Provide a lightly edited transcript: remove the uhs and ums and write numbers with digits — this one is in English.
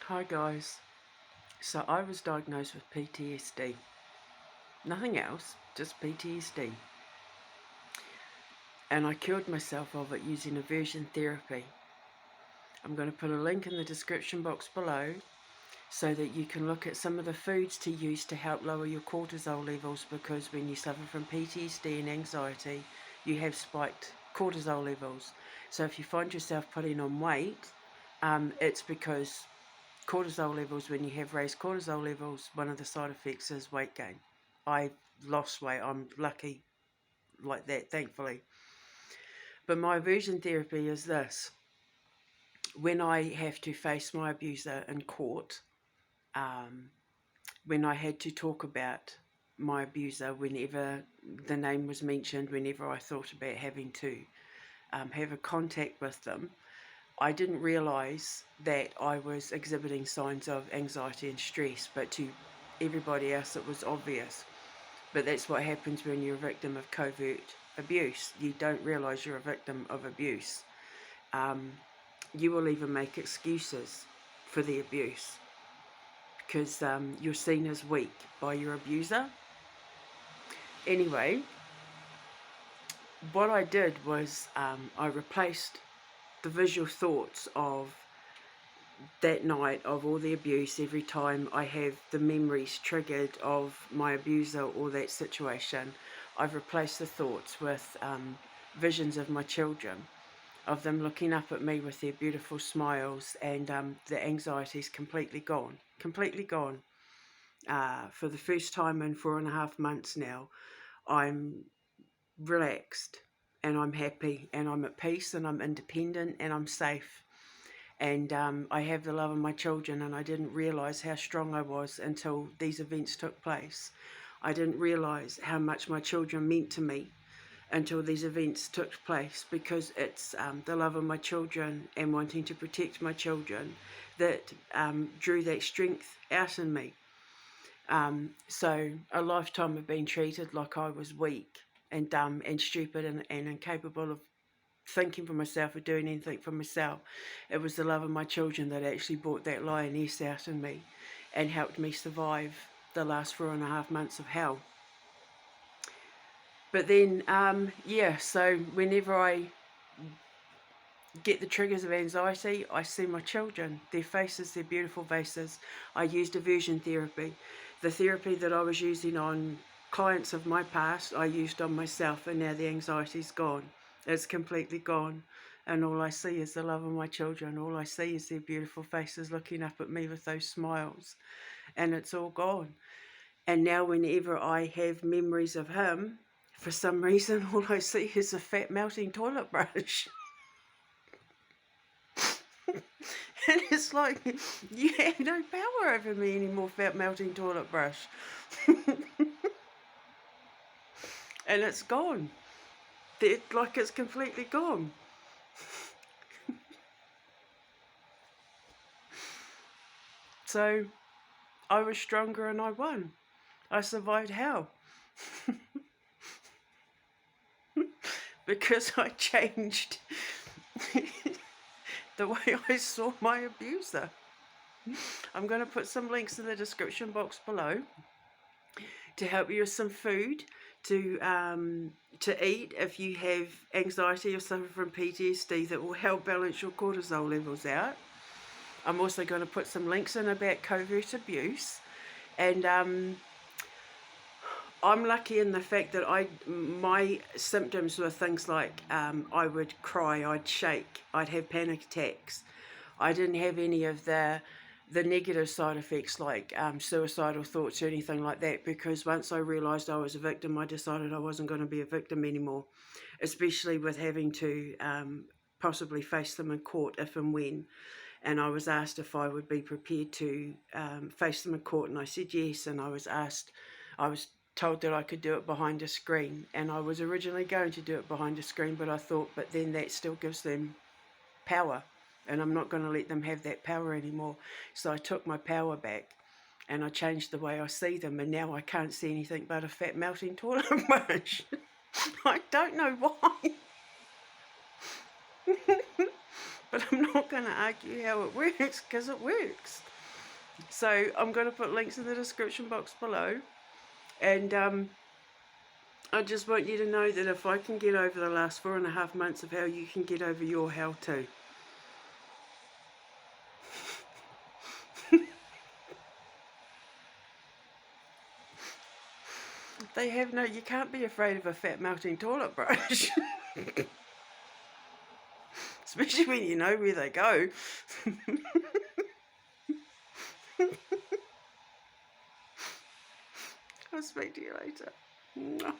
Hi guys. So I was diagnosed with PTSD. Nothing else, just PTSD. And I cured myself of it using aversion therapy. I'm going to put a link in the description box below so that you can look at some of the foods to use to help lower your cortisol levels, because when you suffer from PTSD and anxiety, you have spiked cortisol levels. So if you find yourself putting on weight, it's because cortisol levels, when you have raised cortisol levels, one of the side effects is weight gain. I lost weight. I'm lucky like that, thankfully. But my aversion therapy is this. When I have to face my abuser in court, when I had to talk about my abuser, whenever the name was mentioned, whenever I thought about having to have a contact with them, I didn't realise that I was exhibiting signs of anxiety and stress, but to everybody else it was obvious. But that's what happens when you're a victim of covert abuse. You don't realise you're a victim of abuse. You will even make excuses for the abuse because you're seen as weak by your abuser. Anyway, what I did was I replaced the visual thoughts of that night, of all the abuse. Every time I have the memories triggered of my abuser or that situation, I've replaced the thoughts with visions of my children, of them looking up at me with their beautiful smiles, and the anxiety's completely gone. For the first time in 4.5 months now, I'm relaxed and I'm happy and I'm at peace and I'm independent and I'm safe. And I have the love of my children, and I didn't realise how strong I was until these events took place. I didn't realise how much my children meant to me until these events took place, because it's the love of my children and wanting to protect my children that drew that strength out in me. So a lifetime of being treated like I was weak and dumb and stupid and incapable of thinking for myself or doing anything for myself. It was the love of my children that actually brought that lioness out in me and helped me survive the last 4.5 months of hell. But then, so whenever I get the triggers of anxiety, I see my children, their faces, their beautiful faces. I used aversion therapy. The therapy that I was using on clients of my past, I used on myself, and now the anxiety's gone. It's completely gone. And all I see is the love of my children. All I see is their beautiful faces looking up at me with those smiles. And it's all gone. And now whenever I have memories of him, for some reason, all I see is a fat melting toilet brush. And it's like, you have no power over me anymore, fat melting toilet brush. And it's gone. Like it's completely gone. So I was stronger and I won. I survived hell. Because I changed the way I saw my abuser. I'm going to put some links in the description box below to help you with some food to eat if you have anxiety or suffer from PTSD, that will help balance your cortisol levels out. I'm also going to put some links in about covert abuse, and I'm lucky in the fact that my symptoms were things like I would cry, I'd shake, I'd have panic attacks. I didn't have any of the negative side effects like suicidal thoughts or anything like that, because once I realised I was a victim, I decided I wasn't going to be a victim anymore, especially with having to possibly face them in court if and when. And I was asked if I would be prepared to face them in court, and I said yes. And I was told that I could do it behind a screen, and I was originally going to do it behind a screen, but I thought, but then that still gives them power, and I'm not going to let them have that power anymore. So I took my power back and I changed the way I see them, and now I can't see anything but a fat melting toilet brush. I don't know why. But I'm not going to argue how it works, because it works. So I'm going to put links in the description box below. And I just want you to know that if I can get over the last 4.5 months of hell, you can get over your hell too. They have no, you can't be afraid of a fat melting toilet brush. Especially when you know where they go. I'll speak to you later.